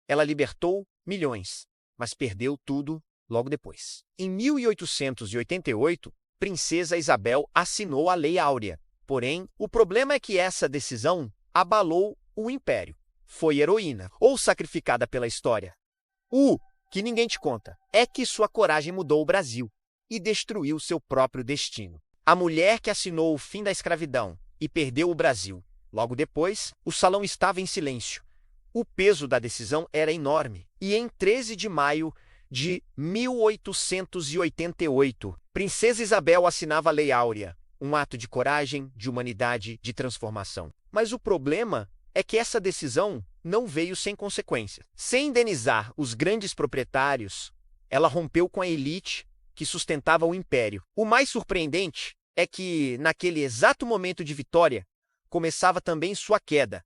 Ela libertou milhões, mas perdeu tudo logo depois. Em 1888, Princesa Isabel assinou a Lei Áurea. Porém, o problema é que essa decisão abalou o império. Foi heroína ou sacrificada pela história. O que ninguém te conta é que sua coragem mudou o Brasil e destruiu seu próprio destino. A mulher que assinou o fim da escravidão e perdeu o Brasil. Logo depois, o salão estava em silêncio. O peso da decisão era enorme. E em 13 de maio de 1888, Princesa Isabel assinava a Lei Áurea, um ato de coragem, de humanidade, de transformação. Mas o problema é que essa decisão não veio sem consequências. Sem indenizar os grandes proprietários, ela rompeu com a elite que sustentava o império. O mais surpreendente é que, naquele exato momento de vitória, começava também sua queda.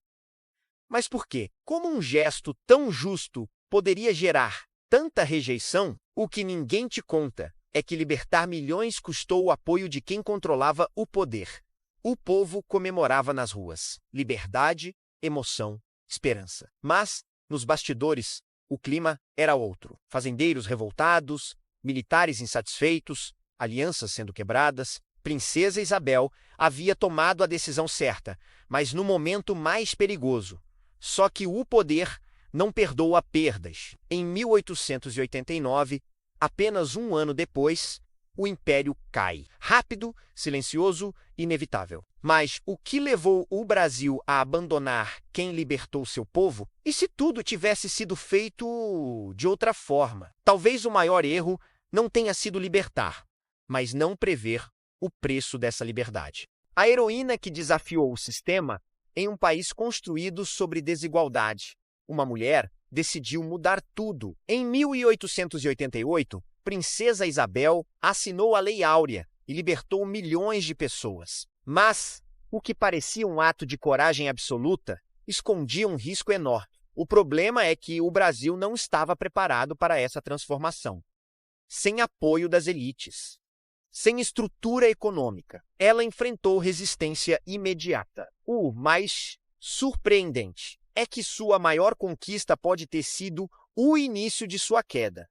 Mas por quê? Como um gesto tão justo poderia gerar tanta rejeição? O que ninguém te conta é que libertar milhões custou o apoio de quem controlava o poder. O povo comemorava nas ruas. Liberdade, emoção, esperança. Mas, nos bastidores, o clima era outro. Fazendeiros revoltados, militares insatisfeitos, alianças sendo quebradas. Princesa Isabel havia tomado a decisão certa, mas no momento mais perigoso. Só que o poder não perdoa perdas. Em 1889, apenas um ano depois, o império cai. Rápido, silencioso, inevitável. Mas o que levou o Brasil a abandonar quem libertou seu povo? E se tudo tivesse sido feito de outra forma? Talvez o maior erro não tenha sido libertar, mas não prever o preço dessa liberdade. A heroína que desafiou o sistema em um país construído sobre desigualdade. Uma mulher decidiu mudar tudo. Em 1888, Princesa Isabel assinou a Lei Áurea e libertou milhões de pessoas. Mas o que parecia um ato de coragem absoluta escondia um risco enorme. O problema é que o Brasil não estava preparado para essa transformação. Sem apoio das elites, sem estrutura econômica, ela enfrentou resistência imediata. O mais surpreendente é que sua maior conquista pode ter sido o início de sua queda.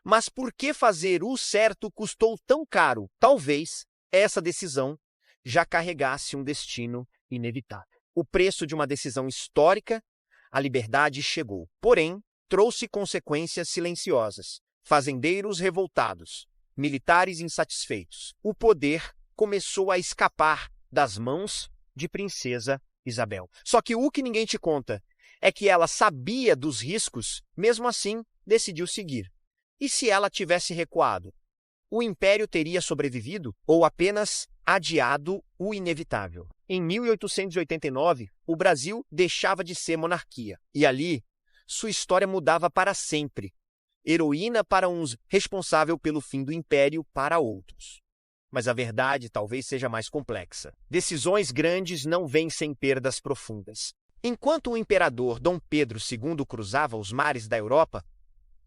Mas por que fazer o certo custou tão caro? Talvez essa decisão já carregasse um destino inevitável. O preço de uma decisão histórica, a liberdade chegou. Porém, trouxe consequências silenciosas. Fazendeiros revoltados, militares insatisfeitos. O poder começou a escapar das mãos de Princesa Isabel. Só que o que ninguém te conta é que ela sabia dos riscos, mesmo assim decidiu seguir. E se ela tivesse recuado? O império teria sobrevivido ou apenas adiado o inevitável? Em 1889, o Brasil deixava de ser monarquia. E ali, sua história mudava para sempre. Heroína para uns, responsável pelo fim do império para outros. Mas a verdade talvez seja mais complexa. Decisões grandes não vêm sem perdas profundas. Enquanto o imperador Dom Pedro II cruzava os mares da Europa,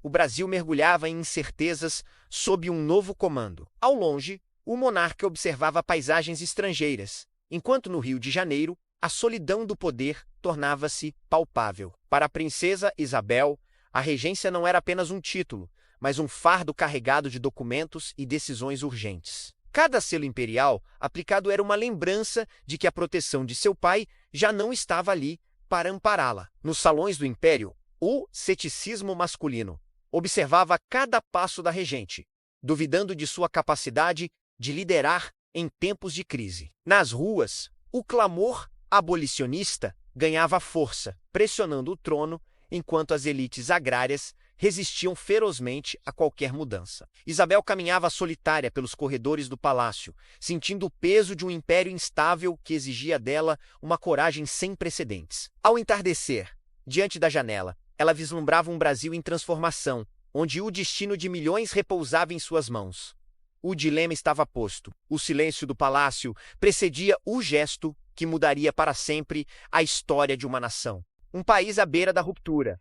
o Brasil mergulhava em incertezas sob um novo comando. Ao longe, o monarca observava paisagens estrangeiras, enquanto no Rio de Janeiro, a solidão do poder tornava-se palpável. Para a princesa Isabel, a regência não era apenas um título, mas um fardo carregado de documentos e decisões urgentes. Cada selo imperial aplicado era uma lembrança de que a proteção de seu pai já não estava ali para ampará-la. Nos salões do império, o ceticismo masculino observava cada passo da regente, duvidando de sua capacidade de liderar em tempos de crise. Nas ruas, o clamor abolicionista ganhava força, pressionando o trono, enquanto as elites agrárias resistiam ferozmente a qualquer mudança. Isabel caminhava solitária pelos corredores do palácio, sentindo o peso de um império instável que exigia dela uma coragem sem precedentes. Ao entardecer, diante da janela, ela vislumbrava um Brasil em transformação, onde o destino de milhões repousava em suas mãos. O dilema estava posto. O silêncio do palácio precedia o gesto que mudaria para sempre a história de uma nação. Um país à beira da ruptura.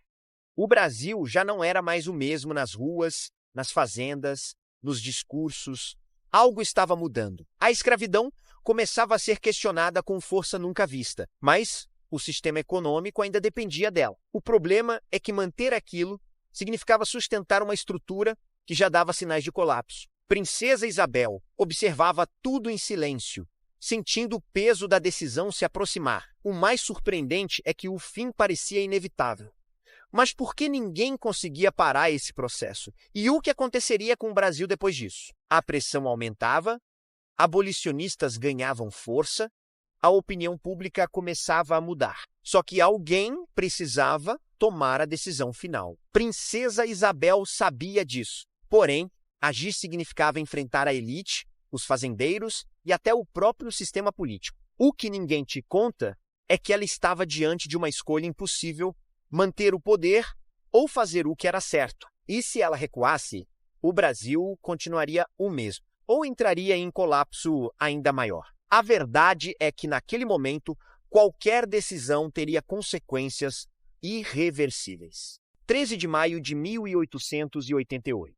O Brasil já não era mais o mesmo nas ruas, nas fazendas, nos discursos. Algo estava mudando. A escravidão começava a ser questionada com força nunca vista. Mas O sistema econômico ainda dependia dela. O problema é que manter aquilo significava sustentar uma estrutura que já dava sinais de colapso. Princesa Isabel observava tudo em silêncio, sentindo o peso da decisão se aproximar. O mais surpreendente é que o fim parecia inevitável. Mas por que ninguém conseguia parar esse processo? E o que aconteceria com o Brasil depois disso? A pressão aumentava, abolicionistas ganhavam força, a opinião pública começava a mudar. Só que alguém precisava tomar a decisão final. Princesa Isabel sabia disso. Porém, agir significava enfrentar a elite, os fazendeiros e até o próprio sistema político. O que ninguém te conta é que ela estava diante de uma escolha impossível: manter o poder ou fazer o que era certo. E se ela recuasse, o Brasil continuaria o mesmo, ou entraria em colapso ainda maior. A verdade é que, naquele momento, qualquer decisão teria consequências irreversíveis. 13 de maio de 1888.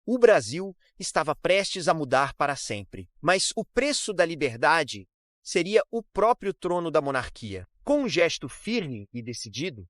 O Brasil estava prestes a mudar para sempre, mas o preço da liberdade seria o próprio trono da monarquia. Com um gesto firme e decidido,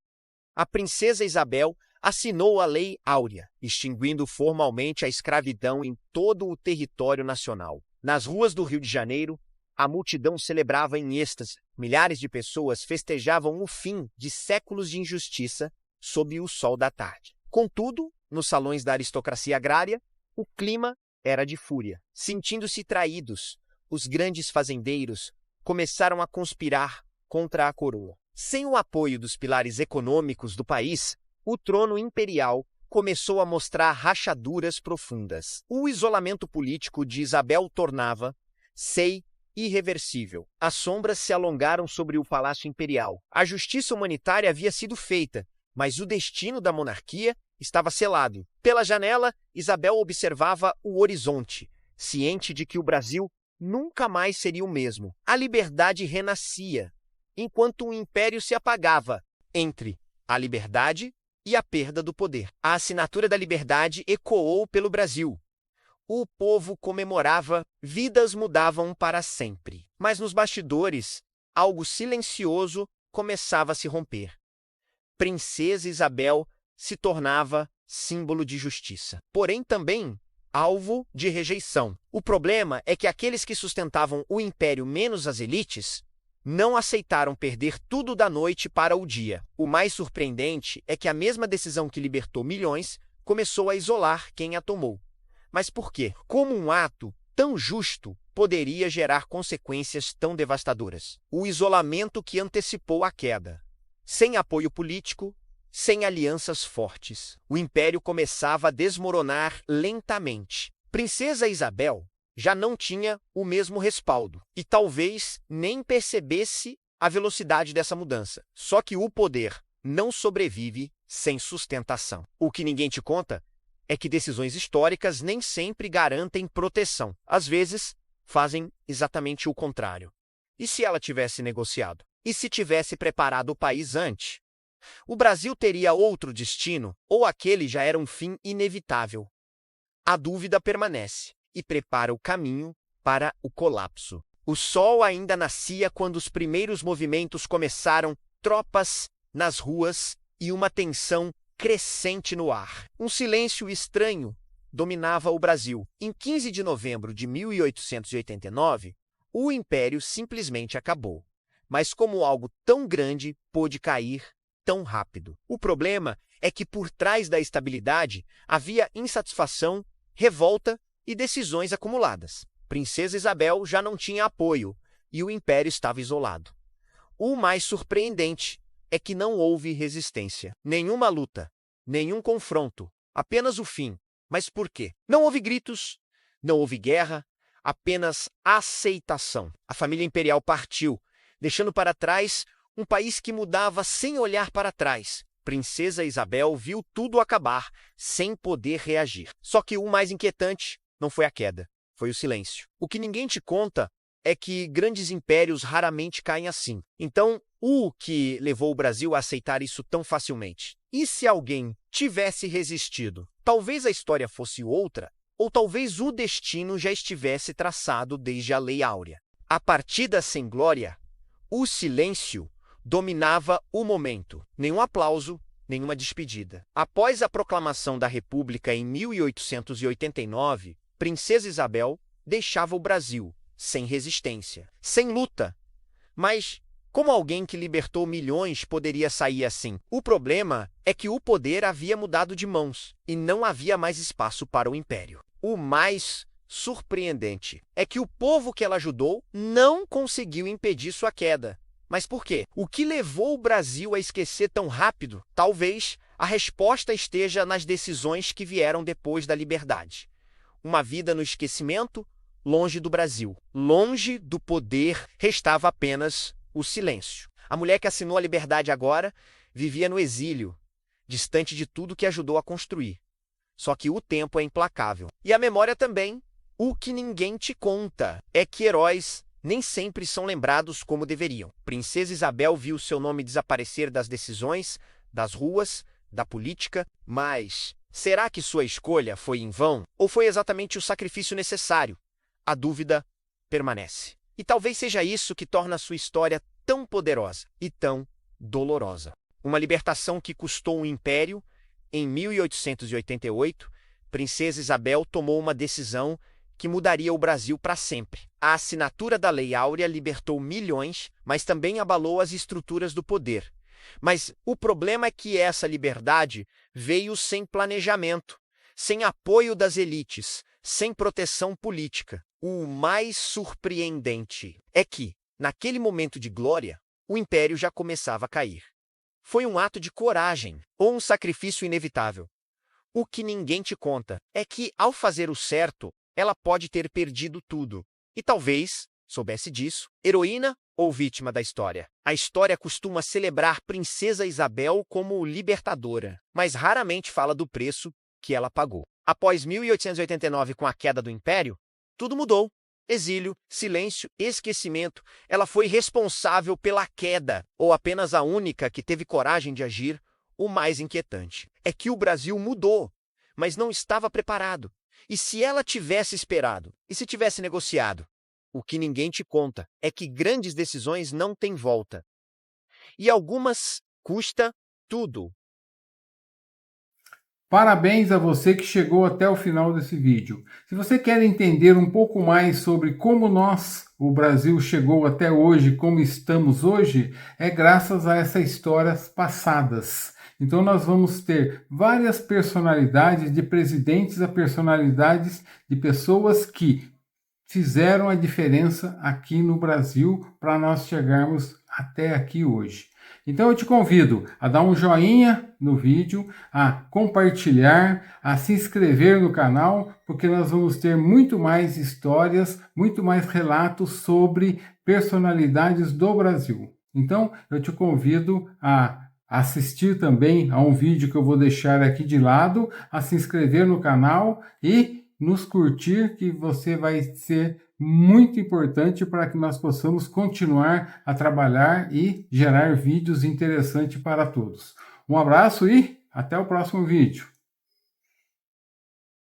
a princesa Isabel assinou a Lei Áurea, extinguindo formalmente a escravidão em todo o território nacional. Nas ruas do Rio de Janeiro, a multidão celebrava em êxtase. Milhares de pessoas festejavam o fim de séculos de injustiça sob o sol da tarde. Contudo, nos salões da aristocracia agrária, o clima era de fúria. Sentindo-se traídos, os grandes fazendeiros começaram a conspirar contra a coroa. Sem o apoio dos pilares econômicos do país, o trono imperial começou a mostrar rachaduras profundas. O isolamento político de Isabel tornava-se irreversível. As sombras se alongaram sobre o Palácio Imperial. A justiça humanitária havia sido feita, mas o destino da monarquia estava selado. Pela janela, Isabel observava o horizonte, ciente de que o Brasil nunca mais seria o mesmo. A liberdade renascia, enquanto o império se apagava entre a liberdade e a perda do poder. A assinatura da liberdade ecoou pelo Brasil. O povo comemorava, vidas mudavam para sempre. Mas nos bastidores, algo silencioso começava a se romper. Princesa Isabel se tornava símbolo de justiça, porém também alvo de rejeição. O problema é que aqueles que sustentavam o império, menos as elites, não aceitaram perder tudo da noite para o dia. O mais surpreendente é que a mesma decisão que libertou milhões começou a isolar quem a tomou. Mas por quê? Como um ato tão justo poderia gerar consequências tão devastadoras? O isolamento que antecipou a queda. Sem apoio político, sem alianças fortes, o império começava a desmoronar lentamente. Princesa Isabel já não tinha o mesmo respaldo e talvez nem percebesse a velocidade dessa mudança. Só que o poder não sobrevive sem sustentação. O que ninguém te conta é que decisões históricas nem sempre garantem proteção. Às vezes, fazem exatamente o contrário. E se ela tivesse negociado? E se tivesse preparado o país antes? O Brasil teria outro destino ou aquele já era um fim inevitável? A dúvida permanece e prepara o caminho para o colapso. O sol ainda nascia quando os primeiros movimentos começaram, tropas nas ruas e uma tensão crescente no ar. Um silêncio estranho dominava o Brasil. Em 15 de novembro de 1889, o império simplesmente acabou. Mas como algo tão grande pôde cair tão rápido? O problema é que por trás da estabilidade havia insatisfação, revolta e decisões acumuladas. Princesa Isabel já não tinha apoio e o império estava isolado. O mais surpreendente é que não houve resistência. Nenhuma luta, nenhum confronto, apenas o fim. Mas por quê? Não houve gritos, não houve guerra, apenas aceitação. A família imperial partiu, deixando para trás um país que mudava sem olhar para trás. Princesa Isabel viu tudo acabar, sem poder reagir. Só que o mais inquietante não foi a queda, foi o silêncio. O que ninguém te conta é que grandes impérios raramente caem assim. Então, o que levou o Brasil a aceitar isso tão facilmente? E se alguém tivesse resistido? Talvez a história fosse outra, ou talvez o destino já estivesse traçado desde a Lei Áurea. A partida sem glória, o silêncio, dominava o momento. Nenhum aplauso, nenhuma despedida. Após a proclamação da República em 1889, Princesa Isabel deixava o Brasil, sem resistência, sem luta. Mas como alguém que libertou milhões poderia sair assim? O problema é que o poder havia mudado de mãos e não havia mais espaço para o império. O mais surpreendente é que o povo que ela ajudou não conseguiu impedir sua queda. Mas por quê? O que levou o Brasil a esquecer tão rápido? Talvez a resposta esteja nas decisões que vieram depois da liberdade. Uma vida no esquecimento, longe do Brasil. Longe do poder, restava apenas o silêncio. A mulher que assinou a liberdade agora vivia no exílio, distante de tudo que ajudou a construir. Só que o tempo é implacável. E a memória também. O que ninguém te conta é que heróis nem sempre são lembrados como deveriam. Princesa Isabel viu seu nome desaparecer das decisões, das ruas, da política, mas será que sua escolha foi em vão ou foi exatamente o sacrifício necessário? A dúvida permanece. E talvez seja isso que torna a sua história tão poderosa e tão dolorosa. Uma libertação que custou um império. Em 1888, Princesa Isabel tomou uma decisão que mudaria o Brasil para sempre. A assinatura da Lei Áurea libertou milhões, mas também abalou as estruturas do poder. Mas o problema é que essa liberdade veio sem planejamento, sem apoio das elites, sem proteção política. O mais surpreendente é que, naquele momento de glória, o império já começava a cair. Foi um ato de coragem ou um sacrifício inevitável. O que ninguém te conta é que, ao fazer o certo, ela pode ter perdido tudo. E talvez soubesse disso, heroína ou vítima da história. A história costuma celebrar Princesa Isabel como libertadora, mas raramente fala do preço que ela pagou. Após 1889, com a queda do Império, tudo mudou. Exílio, silêncio, esquecimento. Ela foi responsável pela queda, ou apenas a única que teve coragem de agir. O mais inquietante é que o Brasil mudou, mas não estava preparado. E se ela tivesse esperado? E se tivesse negociado? O que ninguém te conta é que grandes decisões não têm volta. E algumas custa tudo. Parabéns a você que chegou até o final desse vídeo. Se você quer entender um pouco mais sobre como o Brasil, chegou até hoje, como estamos hoje, é graças a essas histórias passadas. Então nós vamos ter várias personalidades, de presidentes a personalidades de pessoas que fizeram a diferença aqui no Brasil para nós chegarmos até aqui hoje. Então eu te convido a dar um joinha no vídeo, a compartilhar, a se inscrever no canal, porque nós vamos ter muito mais histórias, muito mais relatos sobre personalidades do Brasil. Então eu te convido a assistir também a um vídeo que eu vou deixar aqui de lado, a se inscrever no canal e nos curtir, que você vai ser muito importante para que nós possamos continuar a trabalhar e gerar vídeos interessantes para todos. Um abraço e até o próximo vídeo.